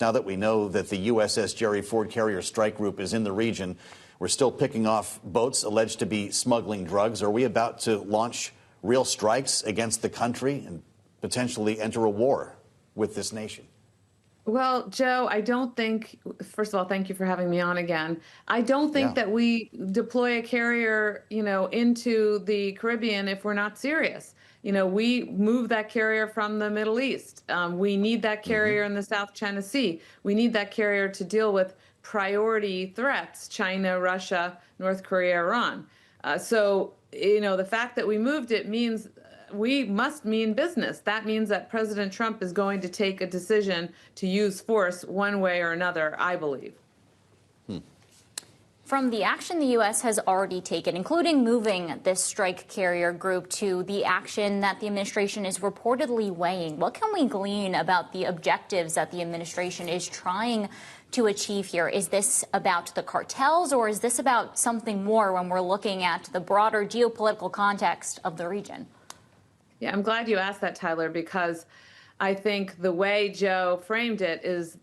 Now that we know that the USS Gerald R carrier strike group is in the region, we're still picking off boats alleged to be smuggling drugs. Are we about to launch real strikes against the country and potentially enter a war with this nation? Well, Joe, I don't think, first of all, thank you for having me on again. I don't think that we deploy a carrier, into the Caribbean if we're not serious. We move that carrier from the Middle East. We need that carrier in the South China Sea. We need that carrier to deal with priority threats: China, Russia, North Korea, Iran. So, the fact that we moved it means we must mean business. That means that President Trump is going to take a decision to use force one way or another, I believe. From the action the U.S. has already taken, including moving this strike carrier group, to the action that the administration is reportedly weighing, what can we glean about the objectives that the administration is trying to achieve here? Is this about the cartels, or is this about something more when we're looking at the broader geopolitical context of the region? Yeah, I'm glad you asked that, Tyler, because I think the way Joe framed it is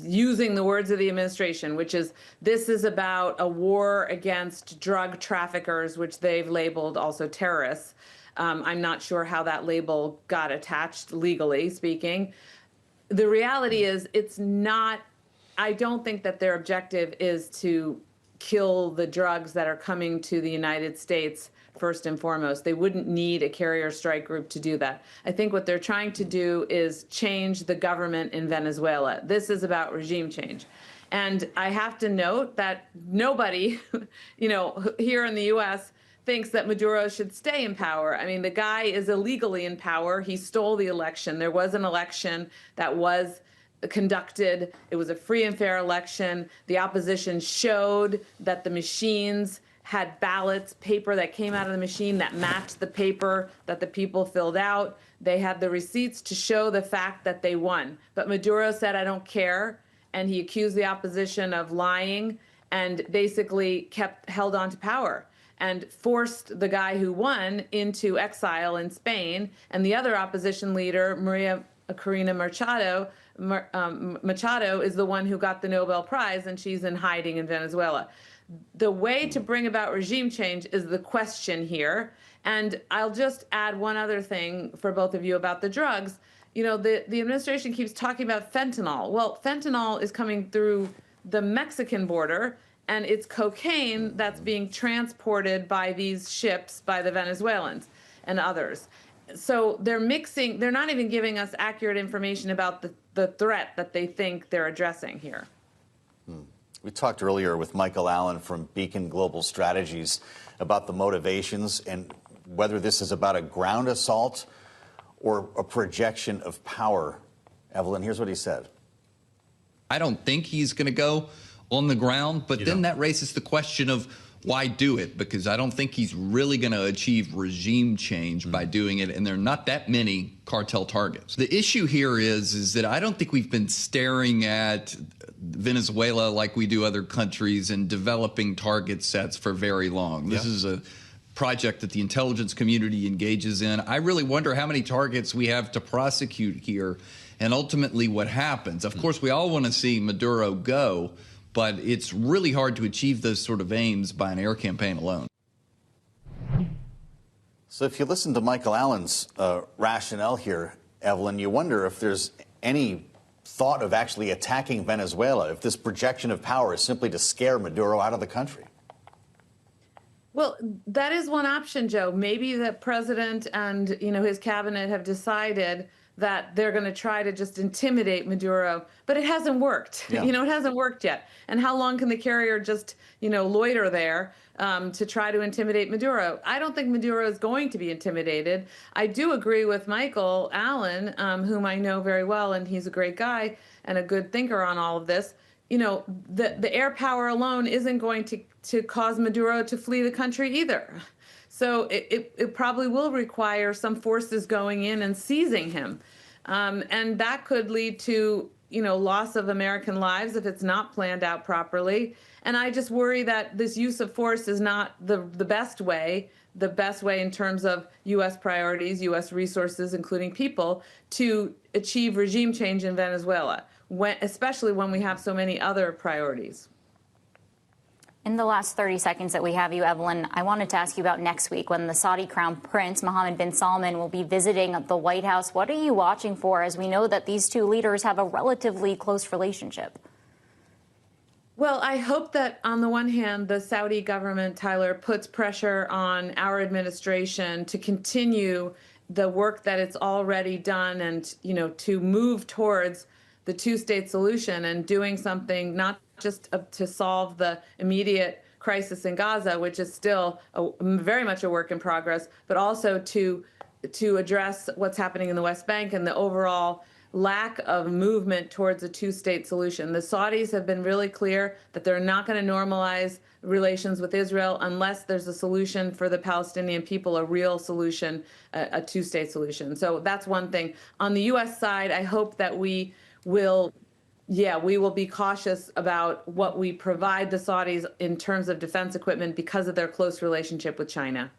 using the words of the administration, which is this is about a war against drug traffickers, which they've labeled also terrorists. I'm not sure how that label got attached, legally speaking. The reality is it's not, I don't think that their objective is to kill the drugs that are coming to the United States first and foremost. They wouldn't need a carrier strike group to do that. I think what they're trying to do is change the government in Venezuela. This is about regime change. And I have to note that nobody, here in the U.S. thinks that Maduro should stay in power. I mean, the guy is illegally in power. He stole the election. There was an election that was conducted. It was a free and fair election. The opposition showed that the machines had ballots, paper that came out of the machine that matched the paper that the people filled out. They had the receipts to show the fact that they won. But Maduro said, I don't care. And he accused the opposition of lying and basically held on to power and forced the guy who won into exile in Spain. And the other opposition leader, Maria Corina Machado, is the one who got the Nobel Prize, and she's in hiding in Venezuela. The way to bring about regime change is the question here. And I'll just add one other thing for both of you about the drugs. The administration keeps talking about fentanyl. Well, fentanyl is coming through the Mexican border, and it's cocaine that's being transported by these ships by the Venezuelans and others. So they're not even giving us accurate information about the threat that they think they're addressing here. We talked earlier with Michael Allen from Beacon Global Strategies about the motivations and whether this is about a ground assault or a projection of power. Evelyn, here's what he said. I don't think he's going to go on the ground, but then that raises the question of why do it? Because I don't think he's really going to achieve regime change by doing it, and there are not that many cartel targets. The issue here is that I don't think we've been staring at Venezuela like we do other countries and developing target sets for very long. This is a project that the intelligence community engages in. I really wonder how many targets we have to prosecute here and ultimately what happens. Of course, we all want to see Maduro go, but it's really hard to achieve those sort of aims by an air campaign alone. So if you listen to Michael Allen's rationale here, Evelyn, you wonder if there's any thought of actually attacking Venezuela, if this projection of power is simply to scare Maduro out of the country. Well, that is one option, Joe. Maybe the president and, his cabinet have decided that they're going to try to just intimidate Maduro, but it hasn't worked. It hasn't worked yet. And how long can the carrier just, loiter there to try to intimidate Maduro? I don't think Maduro is going to be intimidated. I do agree with Michael Allen, whom I know very well, and he's a great guy and a good thinker on all of this. The air power alone isn't going to cause Maduro to flee the country either. So it probably will require some forces going in and seizing him. And that could lead to, loss of American lives if it's not planned out properly. And I just worry that this use of force is not the best way in terms of U.S. priorities, U.S. resources, including people, to achieve regime change in Venezuela. especially when we have so many other priorities. In the last 30 seconds that we have you, Evelyn, I wanted to ask you about next week when the Saudi Crown Prince, Mohammed bin Salman, will be visiting the White House. What are you watching for, as we know that these two leaders have a relatively close relationship? Well, I hope that on the one hand, the Saudi government, Tyler, puts pressure on our administration to continue the work that it's already done and, to move towards the two-state solution and doing something not just to solve the immediate crisis in Gaza, which is still very much a work in progress, but also to address what's happening in the West Bank and the overall lack of movement towards a two-state solution. The Saudis have been really clear that they're not going to normalize relations with Israel unless there's a solution for the Palestinian people, a real solution, a two-state solution. So that's one thing. On the U.S. side, I hope that we will be cautious about what we provide the Saudis in terms of defense equipment because of their close relationship with China.